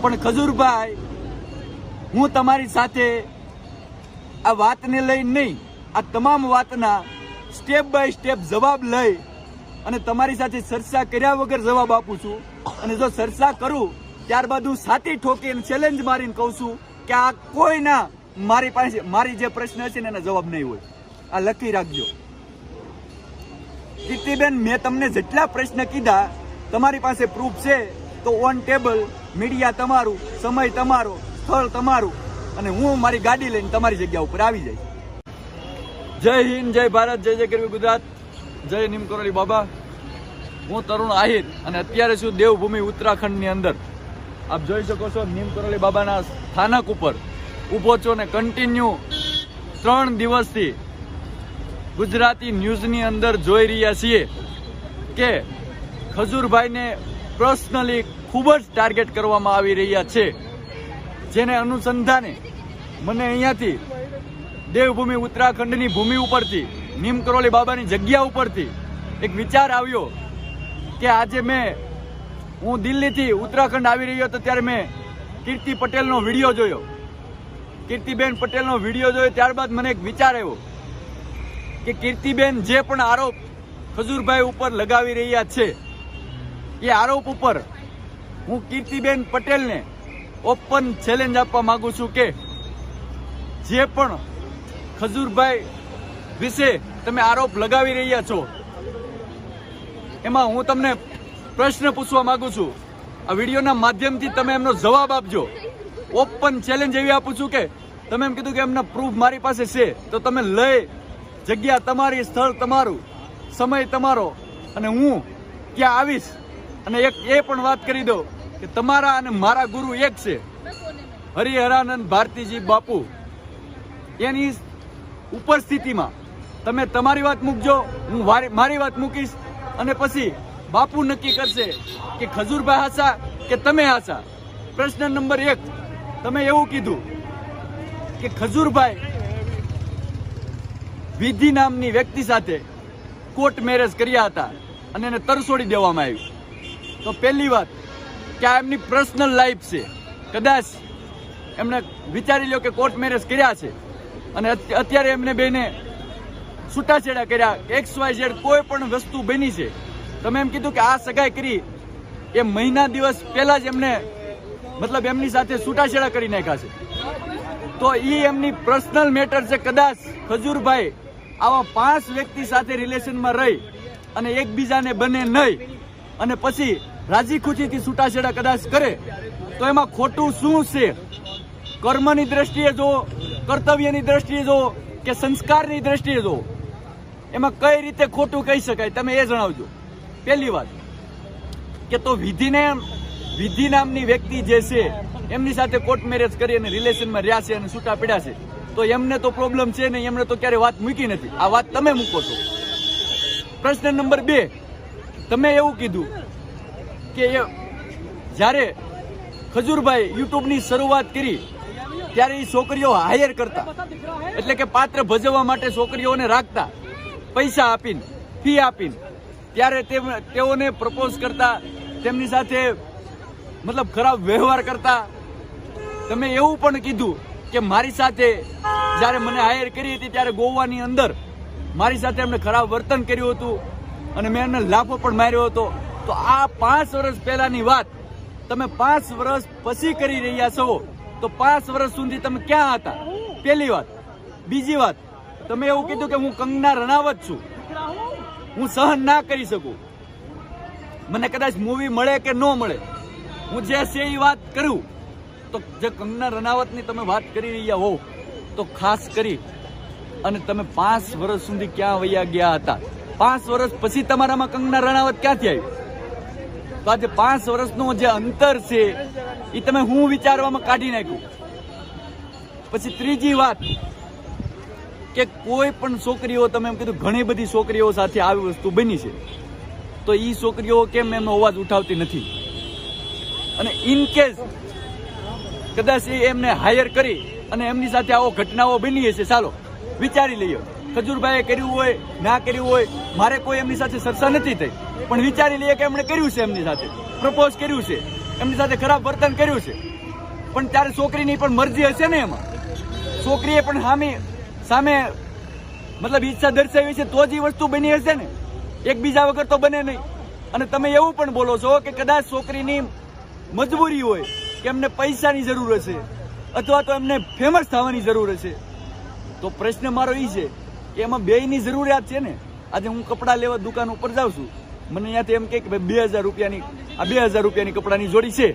પણ ખજૂરભાઈ, હું તમારી સાથે આ વાતને લઈને નહીં, આ તમામ વાતના સ્ટેપ બાય સ્ટેપ જવાબ લઈ અને તમારી સાથે ચર્ચા કર્યા વગર જવાબ આપું છું. અને જો ચર્ચા કરું ત્યારબાદ હું સાથી ઠોકીને ચેલેન્જ મારીને કહું છું કે આ કોઈના મારી પાસે મારી જે પ્રશ્ન છે ને એના જવાબ નહીં હોય. આ લખી રાખજો. કીર્તિબેન, મેં તમને જેટલા પ્રશ્ન કીધા તમારી પાસે પ્રૂફ છે તો ઓન ટેબલ, મીડિયા તમારું, સમય તમારો, સ્થળ તમારું, અને હું મારી ગાડી લઈને તમારી જગ્યા ઉપર આવી જઈશ. જય હિન્દ, જય ભારત, જય જય ગરવી ગુજરાત, જય નીમ કરોલી બાબા. હું તરુણ આહિર અને અત્યારે છું દેવભૂમિ ઉત્તરાખંડની અંદર. આપ જોઈ શકો છો નીમ કરોલી બાબાના સ્થાનક ઉપર ઊભો છો ને કન્ટિન્યુ 3 દિવસથી ગુજરાતી ન્યૂઝની અંદર જોઈ રહ્યા છીએ કે ખજૂરભાઈને પર્સનલી ખૂબ જ ટાર્ગેટ કરવામાં આવી રહ્યા છે. જેને અનુસંધાને મને અહીંયાથી દેવભૂમિ ઉત્તરાખંડની ભૂમિ ઉપરથી, નીમ કરોલી બાબાની જગ્યા ઉપરથી એક વિચાર આવ્યો કે આજે હું દિલ્હીથી ઉત્તરાખંડ આવી રહ્યો હતો ત્યારે મેં કીર્તિ પટેલનો વિડીયો જોયો. કીર્તિબેન પટેલનો વિડીયો જોયો ત્યારબાદ મને એક વિચાર આવ્યો કે કીર્તિબેન જે પણ આરોપ ખજૂરભાઈ ઉપર લગાવી રહ્યા છે એ આરોપ ઉપર હું કીર્તિબેન પટેલને ઓપન ચેલેન્જ આપવા માંગુ છું કે જે પણ ખજૂરભાઈ વિશે તમે આરોપ લગાવી રહ્યા છો એમાં હું તમને પ્રશ્ન પૂછવા માંગુ છું. આ વિડીયોના માધ્યમથી તમે એમનો જવાબ આપજો. ઓપન ચેલેન્જ એવી આપું છું કે તમે એમ કીધું કે એમના પ્રૂફ મારી પાસે છે તો તમે લઈ, જગ્યા તમારી, સ્થળ તમારું, સમય તમારો, અને હું ત્યાં આવીશ. અને એક એ પણ વાત કરી દો કે તમારા અને મારા ગુરુ એક છે, હરિહરાનંદ ભારતીજી બાપુ. એની ઉપસ્થિતિમાં તમે તમારી વાત મૂકજો, હું મારી વાત મૂકીશ, અને પછી બાપુ નક્કી કરશે કે ખજૂરભાઈ હાચા કે તમે હાચા. પ્રશ્ન નંબર 1, તમે એવું કીધું કે ખજૂરભાઈ વિધિ નામની વ્યક્તિ સાથે કોર્ટ મેરેજ કર્યા હતા અને એને તરછોડી દેવામાં આવી. તો પહેલી વાત કે આ એમની પર્સનલ લાઈફ છે. કદાચ એમણે વિચારી લો કે કોર્ટ મેરેજ કર્યા છે અને અત્યારે એમને બેને છૂટાછેડા કર્યા, XYZ કોઈ પણ વસ્તુ બની છે. તમે એમ કીધું કે આ સગાઈ કરી એ મહિના દિવસ પહેલા જ એમને મતલબ એમની સાથે છૂટાછેડા કરી નાખ્યા છે. તો એ એમની પર્સનલ મેટર છે. કદાચ ખજૂરભાઈ આવા 5 વ્યક્તિ સાથે રિલેશનમાં રહી અને એકબીજાને બને નહીં અને પછી રાજી ખુશીથી છૂટાછેડા કદાચ કરે તો એમાં ખોટું શું છે? કર્મની દ્રષ્ટિએ જો, કર્તવ્યની દ્રષ્ટિએ જો કે સંસ્કારની દ્રષ્ટિએ જો, એમાં કઈ રીતે ખોટું કહી શકાય તમે એ જણાવજો. પહેલી વાત કે તો વિધિ નામની વ્યક્તિ જે છે એમની સાથે કોર્ટ મેરેજ કરી અને રિલેશનમાં રહ્યા છે અને છૂટા પડ્યા છે તો એમને તો પ્રોબ્લેમ છે નહીં, એમને તો ક્યારે વાત મૂકી નથી. આ વાત તમે મૂકો છો. પ્રશ્ન નંબર 2, તમે એવું કીધું કે જ્યારે ખજૂરભાઈ યુટ્યુબની શરૂઆત કરી ત્યારે એ છોકરીઓ હાયર કરતા, એટલે કે પાત્ર ભજવવા માટે છોકરીઓને રાખતા, પૈસા આપીને, ફી આપીને. ત્યારે તેઓને પ્રપોઝ કરતા, તેમની સાથે મતલબ ખરાબ વ્યવહાર કરતા. તમે એવું પણ કીધું કે મારી સાથે જ્યારે મને હાયર કરી હતી ત્યારે ગોવાની અંદર મારી સાથે એમને ખરાબ વર્તન કર્યું હતું અને મેં એમને લાફો પણ માર્યો હતો. તો આ 5 વર્ષ પહેલાની વાત તમે 5 વર્ષ પછી કરી રહ્યા છો તો 5 વર્ષ સુધી તમે ક્યાં હતા? પહેલી વાત. બીજી વાત, તમે એવું કીધું કે હું કંગના રણાવત છું, હું સહન ના કરી શકું, મને કદાચ મૂવી મળે કે ન મળે, હું જે છે એ વાત કરું. તો જે કંગના રણાવતની તમે વાત કરી રહ્યા હો તો ખાસ કરી અને તમે 5 વર્ષ સુધી ક્યાં વયા ગયા હતા? 5 વર્ષ પછી તમારામાં કંગના રણાવત ક્યાંથી આવી? તો આજે 5 વર્ષનું જે અંતર છે એ તમે હું વિચારવામાં કાઢી નાખ્યું. પછી ત્રીજી વાત કે કોઈ પણ છોકરીઓ, તમે એમ કીધું ઘણી બધી છોકરીઓ સાથે આવી વસ્તુ બની છે તો એ છોકરીઓ કેમ એમનો અવાજ ઉઠાવતી નથી? અને ઇન કેસ કદાચ એમને હાયર કરી અને એમની સાથે આવો ઘટનાઓ બની હશે, ચાલો વિચારી લઈએ. ખજૂરભાઈએ કર્યું હોય, ના કર્યું હોય, મારે કોઈ એમની સાથે ચર્ચા નથી થઈ, પણ વિચારી લઈએ કે એમણે કર્યું છે, એમની સાથે પ્રપોઝ કર્યું છે. એમની સાથે ખરાબ વર્તન કર્યું છે, પણ ત્યારે છોકરીની પણ મરજી હશે ને, એમાં છોકરીએ પણ સામે મતલબ ઈચ્છા દર્શાવી છે તો જ એ વસ્તુ બની હશે ને, એકબીજા વગર તો બને નહીં. અને તમે એવું પણ બોલો છો કે કદાચ છોકરીની મજબૂરી હોય કે એમને પૈસાની જરૂર હશે અથવા તો એમને ફેમસ થવાની જરૂર હશે, તો પ્રશ્ન મારો એ છે કે એમાં બેયની જરૂરિયાત છે ને. આજે હું કપડાં લેવા દુકાન ઉપર જાઉં છું, મને અહીંયાથી એમ કે ભાઈ 2000 રૂપિયાની આ 2000 રૂપિયાની કપડાની જોડી છે,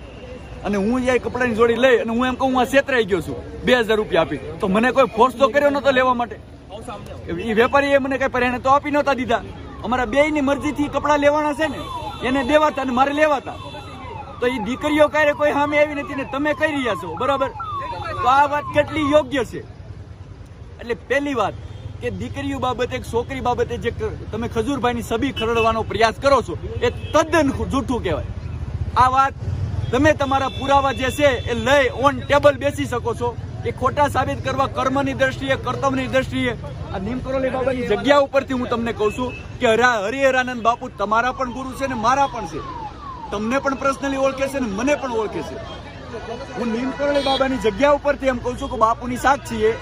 અને હું એ કપડાની જોડી લઈ અને હું એમ કહું હું આ છેતરાઈ ગયો છું 2000 રૂપિયા આપી, તો મને કોઈ ફોર્સ તો કર્યો નતો લેવા માટે. એ વેપારીએ મને કઈ પહેરાણે તો આપી નહોતા દીધા. અમારા બેયની મરજીથી કપડાં લેવાના છે ને, એને દેવાતા અને મારે લેવાતા. તો એ દીકરીઓ ક્યારે કોઈ સામે આવી નથી ને તમે કહી રહ્યા છો, બરાબર? તો આ વાત કેટલી યોગ્ય છે? એટલે પહેલી વાત કે દીકરીઓ બાબતે, છોકરી બાબતે જે તમે ખજૂરભાઈની છબી ખરડવાનો પ્રયાસ કરો છો એ તદ્દન જૂઠું કહેવાય. આ વાત તમે તમારા પુરાવા જે છે એ લઈ ઓન ટેબલ બેસી શકો છો. એ ખોટા સાબિત કરવા કર્મની દ્રષ્ટિએ, કર્તવ્યની દ્રષ્ટિએ આ નીમ કરોલી બાબાની જગ્યા ઉપરથી હું તમને કહું છું કે હરિહરાનંદ બાપુ તમારા પણ ગુરુ છે ને મારા પણ છે. તમને પણ પર્સનલી ઓળખે છે ને મને પણ ઓળખે છે. હું નીમ કરોલી બાબાની જગ્યા ઉપરથી એમ કહું છું કે બાપુની સાક્ષીએ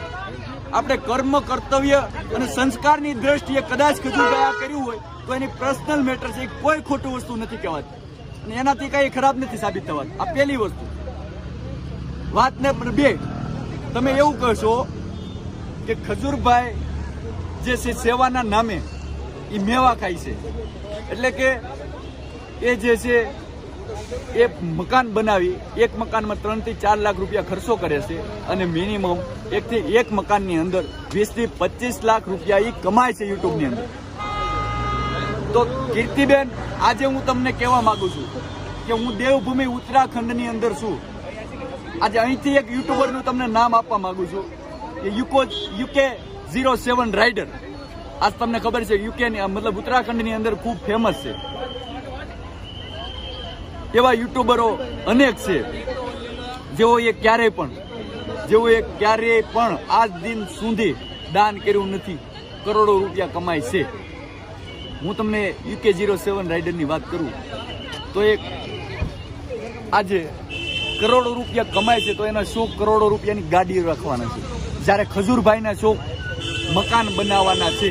આપણે કર્મ, કર્તવ્ય અને સંસ્કારની દ્રષ્ટિએ કદાચ ખજૂરભાઈ આ કર્યું હોય તો એની પર્સનલ મેટર છે, કોઈ ખોટું વસ્તુ નથી કહેવાતી અને એનાથી કઈ ખરાબ નથી સાબિત થવાતું. આ પહેલી વસ્તુ. વાત નંબર 2, તમે એવું કહેશો કે ખજૂરભાઈ જે છે સેવાના નામે એ મેવા ખાય છે, એટલે કે એ જે છે એ મકાન બનાવી એક મકાનમાં 3 થી 4 લાખ રૂપિયા ખર્ચો કરે છે અને મિનિમમ 1 થી 1 મકાનની અંદર 20 થી 25 લાખ રૂપિયા એ કમાય છે યુટ્યુબની અંદર. તો કીર્તિબેન, આજે હું તમને કહેવા માંગુ છું કે હું દેવભૂમિ ઉત્તરાખંડની અંદર છું. આજે અહીંથી એક યુટ્યુબરનું તમને નામ આપવા માંગુ છું કે UK07 રાઇડર. આજ તમને ખબર છે યુકેની મતલબ ઉત્તરાખંડની અંદર ખૂબ ફેમસ છે. એવા યુટ્યુબરો અનેક છે જેઓએ ક્યારેય પણ આજ દિન સુધી દાન કર્યું નથી, કરોડો રૂપિયા કમાય છે. હું તમને UK07 રાઇડરની વાત કરું તો એક આજે કરોડો રૂપિયા કમાય છે તો એના 100 કરોડો રૂપિયાની ગાડી રાખવાના છે, જ્યારે ખજૂરભાઈના 100 મકાન બનાવવાના છે.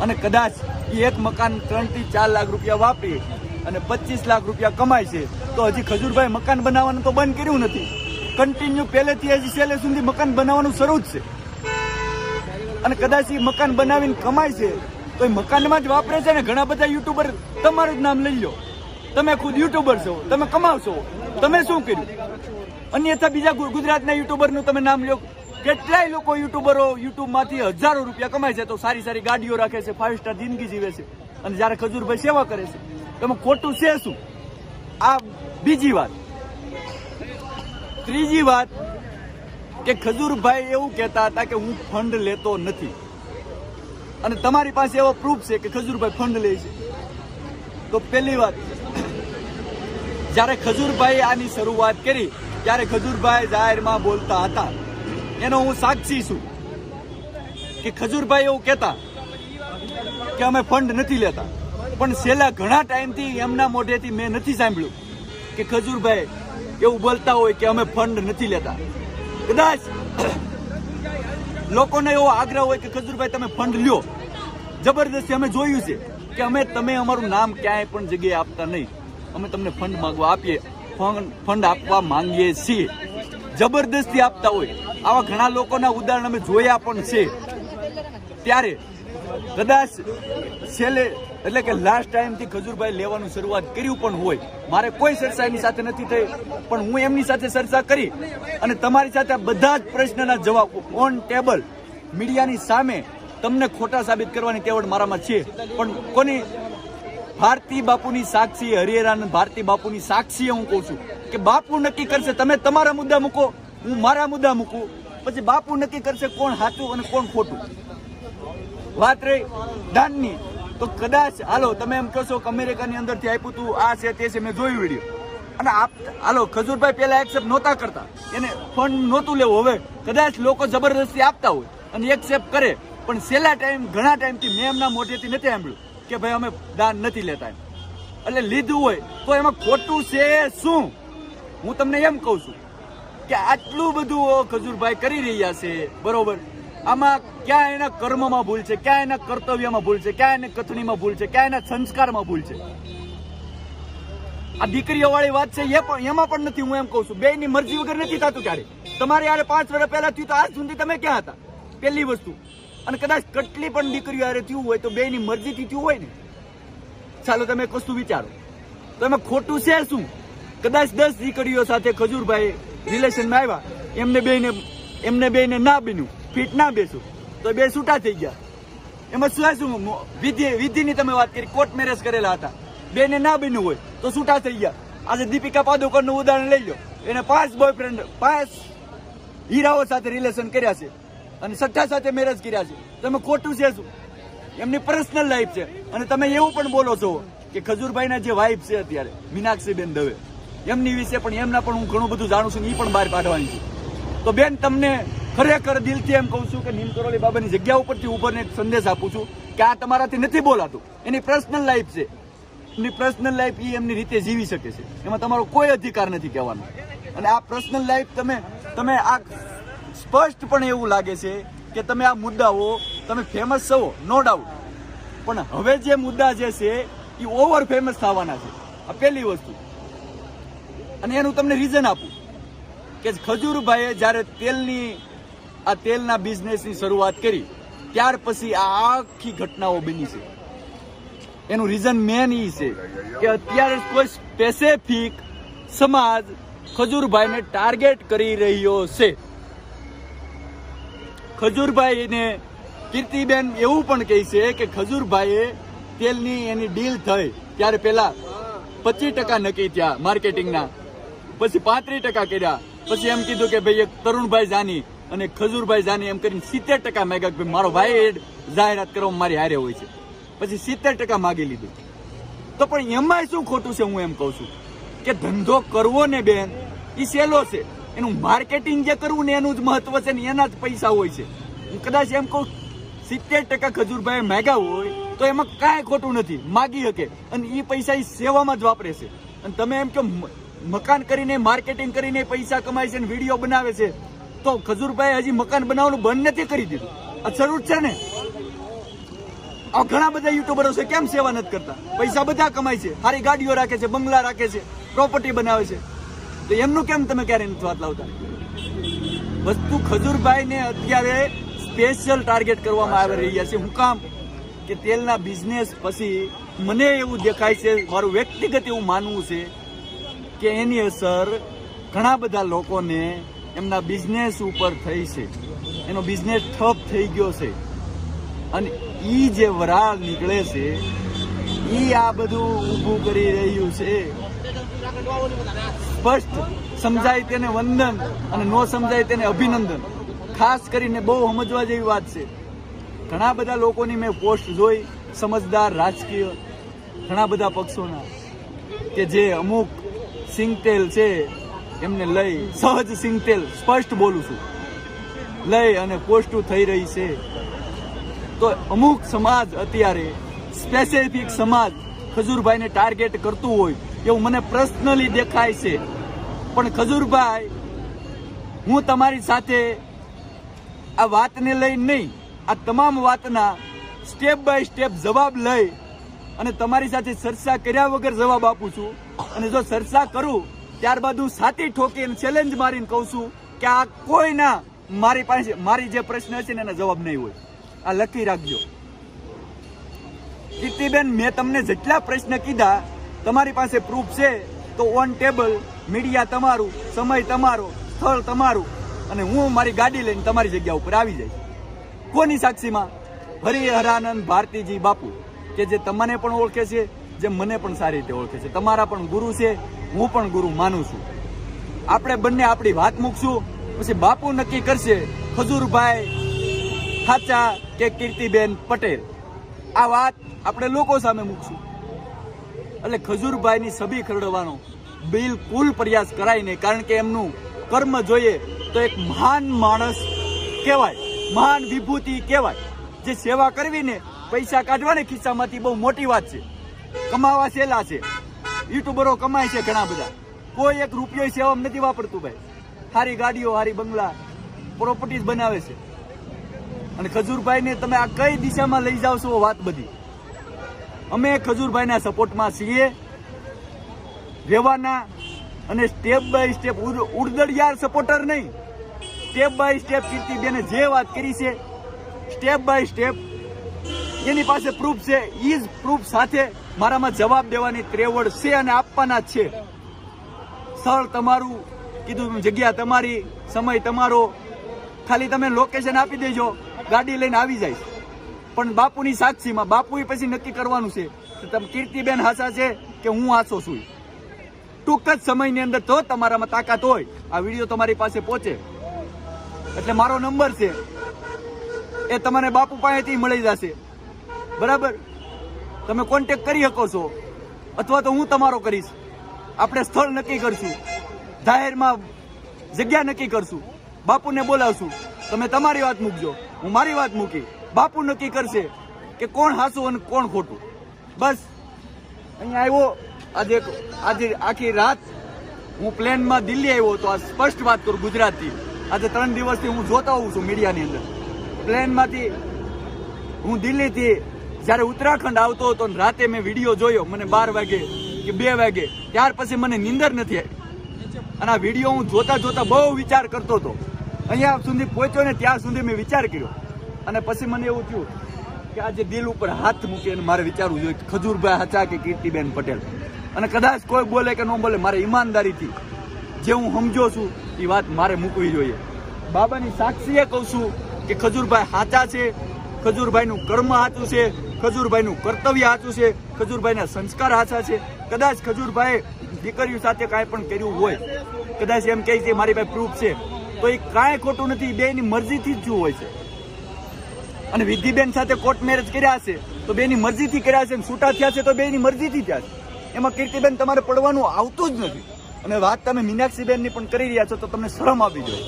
અને કદાચ એ એક મકાન 3 થી 4 લાખ રૂપિયા વાપરી અને 25 લાખ રૂપિયા કમાય છે તો હજી ખજૂરભાઈ મકાન બનાવવાનું તો બંધ કર્યું નથી, કન્ટિન્યુ પહેલેથી હજી છેલ્લે સુધી મકાન બનાવવાનું શરૂ જ છે. અને કદાચ એ મકાન બનાવીને કમાય છે તો એ મકાનમાં જ વાપરે છે ને. ઘણા બધા યુટ્યુબર, તમારું જ નામ લઈ લો, તમે ખુદ યુટ્યુબર છો, તમે કમાવશો, તમે શું કર્યું? અન્યથા બીજા ગુજરાતના યુટ્યુબરનું તમે નામ લો, કેટલાય લોકો યુટ્યુબરો યુટ્યુબમાંથી હજારો રૂપિયા કમાય છે તો સારી સારી ગાડીઓ રાખે છે, 5 સ્ટાર જિંદગી જીવે છે, અને જ્યારે ખજૂરભાઈ સેવા કરે છે તમે ખોટું છે શું? આ બીજી વાત. ત્રીજી વાત કે ખજૂરભાઈ એવું કહેતા હતા કે હું ફંડ લેતો નથી, અને તમારી પાસે એવો પ્રૂફ છે કે ખજૂરભાઈ ફંડ લે છે. તો પહેલી વાત, જ્યારે ખજૂરભાઈ આની શરૂઆત કરી ત્યારે ખજૂરભાઈ જાહેરમાં બોલતા હતા, એનો હું સાક્ષી છું કે ખજૂરભાઈ એવું કહેતા કે અમે ફંડ નથી લેતા, પણ છેલ્લા ઘણા ટાઈમથી એમના મોઢેથી મેં નથી સાંભળ્યું કે ખજૂરભાઈ એવું બોલતા હોય કે અમે ફંડ નથી લેતા. કદાચ લોકોને એવો આગ્રહ હોય કે ખજૂરભાઈ તમે ફંડ લ્યો, જબરદસ્તી અમે જોયું છે કે તમે અમારું નામ ક્યાંય પણ જગ્યાએ આપતા નહીં, અમે તમને ફંડ માંગવા આપીએ, ફંડ આપવા માંગીએ છીએ, જબરદસ્તી આપતા હોય. આવા ઘણા લોકોના ઉદાહરણ અમે જોયા પણ છે. ત્યારે કદાચ છેલ્લે એટલે કે લાસ્ટ ટાઈમથી ખજૂરભાઈ લેવાનું શરૂઆત કર્યું પણ હોય. મારે કોઈ ચર્ચા એની સાથે નથી થઈ, પણ હું એમની સાથે ચર્ચા કરી અને તમારી સાથે બધા જ પ્રશ્નના જવાબ ઓન ટેબલ મીડિયાની સામે તમને ખોટા સાબિત કરવાની તેવડ મારામાં છે. પણ કોની? ભારતી બાપુની સાક્ષી, હરિહરાનંદ ભારતી બાપુની સાક્ષીએ હું કહું છું કે બાપુ નક્કી કરશે. તમે તમારા મુદ્દા મૂકો, હું મારા મુદ્દા મૂકું, પછી બાપુ નક્કી કરશે કોણ સાચું અને કોણ ખોટું. વાત રહી દાનની, તો કદાચ હાલો તમે એમ કહો છો કે અમેરિકાની અંદરથી આપ્યું તું, આ છે તે છે, મેં જોયું વિડીયો. અને હાલો ખજૂરભાઈ પહેલા એક્સેપ્ટ નહોતા કરતા, એને ફંડ નહોતું લેવું, હવે કદાચ લોકો જબરદસ્તી આપતા હોય અને એક્સેપ્ટ કરે, પણ છેલ્લા ઘણા ટાઈમથી મેં એમના મોઢેથી નથી સાંભળ્યું કે ભાઈ અમે દાન નથી લેતા એમ. એટલે લીધું હોય તો એમાં ખોટું છે શું? હું તમને એમ કહું છું કે આટલું બધું ખજૂરભાઈ કરી રહ્યા છે, બરોબર, આમાં ક્યાં એના કર્મમાં ભૂલ છે, ક્યાં એના કર્તવ્યમાં ભૂલ છે, ક્યાં એના કથનીમાં ભૂલ છે, ક્યાં એના સંસ્કારમાં ભૂલ છે? આ દીકરીઓ વાળી વાત છે એમાં પણ નથી. હું એમ કહું છું, બેયની મરજી વગર નથી થતું. ક્યારે તમારે યારે 5 વર્ષ પહેલા થયું તો આજ સુધી તમે ક્યાં હતા? પહેલી વસ્તુ. અને કદાચ કેટલી પણ દીકરીઓ યારે થયું હોય તો બેયની મરજીથી થયું હોય ને. ચાલો તમે એક વસ્તુ વિચારો, તો એમાં ખોટું છે શું? કદાચ 10 દીકરીઓ સાથે ખજૂરભાઈ રિલેશનમાં આવ્યા, એમને બેને ના બન્યું, ફિટ ના બેસું, તો બે છૂટા થઈ ગયા. એમાં શું વિધિની તમે વાત કરી, કોર્ટ મેરેજ કરેલા હતા, બેને ના બન્યું હોય તો છૂટા થઈ ગયા. આજે દીપિકા પાદુકોણનું ઉદાહરણ લઈ લો, એને 5 બોયફ્રેન્ડ 5 હીરાઓ સાથે રિલેશન કર્યા છે અને 6 સાથે મેરેજ કર્યા છે. તમે ખોટું છે શું? એમની પર્સનલ લાઈફ છે. અને તમે એવું પણ બોલો છો કે ખજૂરભાઈના જે વાઇફ છે અત્યારે મીનાક્ષીબેન દવે, એમની વિશે પણ એમના પણ હું ઘણું બધું જાણું છું, એ પણ બહાર કાઢવાની છું. તો બેન, તમને ખરેખર દિલથી એમ કહું છું કે નીમ કરોલી બાબાની જગ્યા ઉપરથી ઉભરને એક સંદેશ આપું છું કે આ તમારાથી નથી બોલાતું. એની પર્સનલ લાઈફ છે, એમની પર્સનલ લાઈફ એ એમની રીતે જીવી શકે છે, એમાં તમારો કોઈ અધિકાર નથી કહેવાનો. અને આ પર્સનલ લાઈફ તમે આ સ્પષ્ટ પણ એવું લાગે છે કે તમે આ મુદ્દાઓ તમે ફેમસ છો, નો ડાઉટ, પણ હવે જે મુદ્દા જે છે એ ઓવર ફેમસ થવાના છે. આ પહેલી વસ્તુ. અને એનું તમને રીઝન આપું કે ખજૂરભાઈએ જ્યારે તેલના બિઝનેસની શરૂઆત કરી ત્યાર પછી આ આખી ઘટનાઓ બની છે. એનું રીઝન મેન એ છે કે અત્યારે કોઈ સ્પેસિફિક સમાજ ખજૂરભાઈને ટાર્ગેટ કરી રહ્યો છે. ખજૂરભાઈને કીર્તિબેન એવું પણ કહે છે કે ખજૂરભાઈએ તેલની એની ડીલ થઈ ત્યારે પેલા 25% નક્કી થયા માર્કેટિંગના, પછી 35% કર્યા, પછી એમ કીધું કે ભાઈ એક તરુણભાઈ જાની અને ખજૂરભાઈ જાની એમ કરીને 70% માંગ્યા કે મારો ભાઈ જાહેરાત કરવામાં મારી હારે હોય છે, પછી 70% માગી લીધું. તો પણ એમાં શું ખોટું છે? હું એમ કહું છું કે ધંધો કરવો ને બેન એ સહેલો છે, એનું માર્કેટિંગ જે કરવું ને એનું જ મહત્વ છે ને એના જ પૈસા હોય છે. હું કદાચ એમ કહું 70% ખજૂરભાઈ માગ્યા હોય તો એમાં કાંઈ ખોટું નથી, માગી શકે અને એ પૈસા એ સેવામાં જ વાપરે છે. અને તમે એમ કે મકાન કરીને માર્કેટિંગ કરીને પૈસા કમાય છે ને વિડીયો બનાવે છે, તો ખજૂરભાઈ હજી મકાન બનાવવાનું બંધ નથી કરી દીધું. આ જરૂર છે ને? આ ઘણા બધા યુટ્યુબરો છે, કેમ સેવા નથી કરતા? પૈસા બધા કમાય છે, સારી ગાડીઓ રાખે છે, બંગલા રાખે છે, પ્રોપર્ટી બનાવે છે, તો એમનું કેમ તમે ક્યારે નથી વાત લાવતા? વસ્તુ ખજૂરભાઈને અત્યારે સ્પેશિયલ ટાર્ગેટ કરવામાં આવી રહ્યા છે. હું કામ કે તેલના બિઝનેસ પછી મને એવું દેખાય છે, મારું વ્યક્તિગત એવું માનવું છે કે એની અસર ઘણા બધા લોકોને એમના બિઝનેસ ઉપર થઈ છે. એનો બિઝનેસ ઠપ થઈ ગયો છે અને ઈ જે વરાળ નીકળે છે ઈ આ બધું ઊભું કરી રહ્યું છે. સ્પષ્ટ સમજાય તેને વંદન અને ન સમજાય તેને અભિનંદન. ખાસ કરીને બહુ સમજવા જેવી વાત છે. ઘણા બધા લોકોની મેં પોસ્ટ જોઈ, સમજદાર રાજકીય ઘણા બધા પક્ષોના, કે જે અમુક સિંગતેલ છે એમને લઈ, સહજ સિંગતેલ સ્પષ્ટ બોલું છું, લઈ અને પોસ્ટો થઈ રહી છે. તો અમુક સમાજ અત્યારે સ્પેસિફિક સમાજ ખજૂરભાઈને ટાર્ગેટ કરતું હોય એવું મને પર્સનલી દેખાય છે. પણ ખજૂરભાઈ, હું તમારી સાથે આ વાતને લઈ નહીં, આ તમામ વાતના સ્ટેપ બાય સ્ટેપ જવાબ લઈ અને તમારી સાથે ચર્ચા કર્યા વગર જવાબ આપું છું. અને જો ચર્ચા કરું ત્યારબાદ હું સાથી ઠોકી અને ચેલેન્જ મારીને કહું છું કે આ કોઈના મારી પાસે મારી જે પ્રશ્ન હશે ને એના જવાબ નહીં હોય. આ લખી રાખજો. કીર્તિબેન, મેં તમને જેટલા પ્રશ્ન કીધા તમારી પાસે પ્રૂફ છે તો ઓન ટેબલ, મીડિયા તમારું, સમય તમારો, સ્થળ તમારું, અને હું મારી ગાડી લઈને તમારી જગ્યા ઉપર આવી જઈશ. કોની સાક્ષીમાં? હરિહરાનંદ ભારતીજી બાપુ, કે જે તમને પણ ઓળખે છે, જે મને પણ સારી રીતે ઓળખે છે, તમારા પણ ગુરુ છે, હું પણ ગુરુ માનું છું. આપણે બંને આપણી વાત મૂકશું, પછી બાપુ નક્કી કરશે ખજૂરભાઈ સાચા કે કીર્તિબેન પટેલ. આ વાત આપણે લોકો સામે મૂકશું. એટલે ખજૂરભાઈની છબી ખરડવાનો બિલકુલ પ્રયાસ કરાય નહીં, કારણ કે એમનું કર્મ જોઈએ તો એક મહાન માણસ કહેવાય, મહાન વિભૂતિ કહેવાય. જે સેવા કરવી ને પૈસા કાઢવાને ખિસ્સામાંથી બહુ મોટી વાત છે. કમાવા સહેલા છે, યુટ્યુબરો કમાય છે ઘણા બધા, કોઈ એક રૂપિયો સેવા નથી વાપરતું ભાઈ. સારી ગાડીઓ, સારી બંગલા, પ્રોપર્ટીઝ બનાવે છે. અને ખજૂરભાઈને તમે આ કઈ દિશામાં લઈ જાવ છો વાત બધી. અમે ખજૂરભાઈના સપોર્ટમાં છીએ, રહેવાના, અને સ્ટેપ બાય સ્ટેપ ઉડદડિયાર સપોર્ટર નહીં, સ્ટેપ બાય સ્ટેપ કીર્તિબેને જે વાત કરી છે સ્ટેપ બાય સ્ટેપ એની પાસે પ્રૂફ છે. એ જ પ્રૂફ સાથે મારામાં જવાબ દેવાની ત્રેવડ છે અને આપવાના જ છે. સ્થળ તમારું કીધું, જગ્યા તમારી, સમય તમારો, ખાલી તમે લોકેશન આપી દેજો, ગાડી લઈને આવી જાય. પણ બાપુની સાક્ષીમાં બાપુએ પછી નક્કી કરવાનું છે કે તમે કીર્તિબેન હાચા છે કે હું હાચો છું. ટૂંક જ સમયની અંદર તો તમારામાં તાકાત હોય આ વિડીયો તમારી પાસે પહોંચે. એટલે મારો નંબર છે એ તમને બાપુ પાસેથી મળી જશે. બરાબર, તમે કોન્ટેક્ટ કરી શકો છો, અથવા તો હું તમારો કરીશ. આપણે સ્થળ નક્કી કરશું, જાહેરમાં જગ્યા નક્કી કરશું, બાપુને બોલાવશું. તમે તમારી વાત મૂકજો, હું મારી વાત મૂકી, બાપુ નક્કી કરશે કે કોણ હાચું અને કોણ ખોટું. બસ અહીંયા આવ્યો આજે આખી રાત હું પ્લેનમાં દિલ્હી આવ્યો તો આ સ્પષ્ટ વાત કરું ગુજરાતથી. આજે 3 દિવસથી હું જોતા હોઉં છું મીડિયાની અંદર. પ્લેનમાંથી હું દિલ્હીથી જ્યારે ઉત્તરાખંડ આવતો હતો ને રાતે મેં વિડીયો જોયો, મને 12 વાગે કે 2 વાગે, ત્યાર પછી મને નીંદર નથી આવી. અને આ વિડીયો હું જોતા જોતા બહુ વિચાર કરતો હતો. અહીંયા સુધી પહોંચ્યો ને ત્યાં સુધી મેં વિચાર કર્યો. અને પછી મને એવું થયું કે આજે દિલ ઉપર હાથ મૂકી અને મારે વિચારવું જોઈએ કે ખજૂરભાઈ હાચા કે કીર્તિબેન પટેલ. અને કદાચ કોઈ બોલે કે ન બોલે, મારે ઈમાનદારીથી જે હું સમજો છું એ વાત મારે મૂકવી જોઈએ. બાબાની સાક્ષીએ કહું છું કે ખજૂરભાઈ હાચા છે, ખજૂરભાઈનું કર્મ સાચું છે, ખજૂરભાઈનું કર્તવ્ય સાચું છે, ખજૂરભાઈના સંસ્કાર સાચા છે. કદાચ ખજૂરભાઈ દીકરીઓ સાથે કાંઈ પણ કર્યું હોય, કદાચ એમ કહે છે મારી પાસે પ્રૂફ છે, તો એ કાંઈ ખોટું નથી. બેની મરજીથી જ હોય છે. અને વિધિબેન સાથે કોર્ટ મેરેજ કર્યા છે તો બેની મરજીથી કર્યા છે, છૂટા થયા છે તો બેની મરજીથી થયા છે. એમાં કીર્તિબેન તમારે પડવાનું આવતું જ નથી. અને વાત તમે મીનાક્ષીબેનની પણ કરી રહ્યા છો તો તમને શરમ આપવી જોઈએ.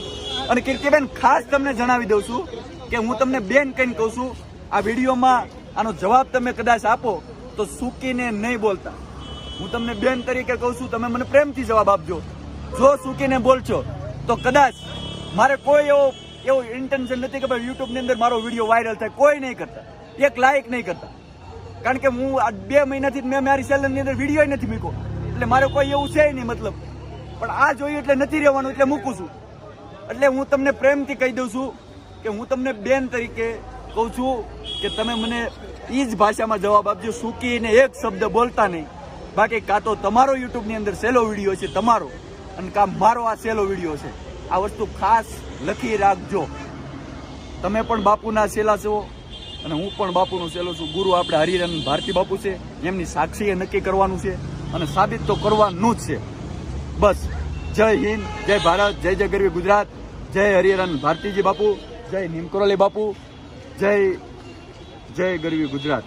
અને કીર્તિબેન ખાસ તમને જણાવી દઉં છું કે હું તમને બેન કહીને કહું છું, આ વિડીયોમાં આનો જવાબ તમે કદાચ આપો તો સૂકીને નહીં બોલતા. હું તમને બેન તરીકે કહું છું, તમે મને પ્રેમથી જવાબ આપજો. જો સૂકીને બોલશો તો કદાચ મારે કોઈ એવો ઇન્ટેન્શન નથી કે ભાઈ યુટ્યુબની અંદર મારો વિડીયો વાયરલ થાય. કોઈ નહીં કરતા, એક લાયક નહીં કરતા. કારણ કે હું આ 2 મહિનાથી મેં મારી ચેનલની અંદર વિડીયો નથી મૂક્યો, એટલે મારે કોઈ એવું છે નહીં મતલબ. પણ આ જોયું એટલે નથી રહેવાનું, એટલે મૂકું છું. એટલે હું તમને પ્રેમથી કહી દઉં છું કે હું તમને બેન તરીકે કહું છું કે તમે મને એ જ ભાષામાં જવાબ આપજો, સૂકીને એક શબ્દ બોલતા નહીં. બાકી કાં તો તમારો યુટ્યુબની અંદર સહેલો વિડીયો છે તમારો, અને કાં મારો આ સહેલો વિડીયો છે. આ વસ્તુ ખાસ લખી રાખજો. તમે પણ બાપુના સહેલા છો અને હું પણ બાપુનો સહેલો છું. ગુરુ આપણે હરિરાનંદ ભારતી બાપુ છે, એમની સાક્ષીએ નક્કી કરવાનું છે અને સાબિત તો કરવાનું જ છે. બસ, જય હિન્દ, જય ભારત, જય જય ગરવી ગુજરાત, જય હરિરાનંદ ભારતીજી બાપુ, જય નીમકરોલી બાપુ, જય જય ગરવી ગુજરાત.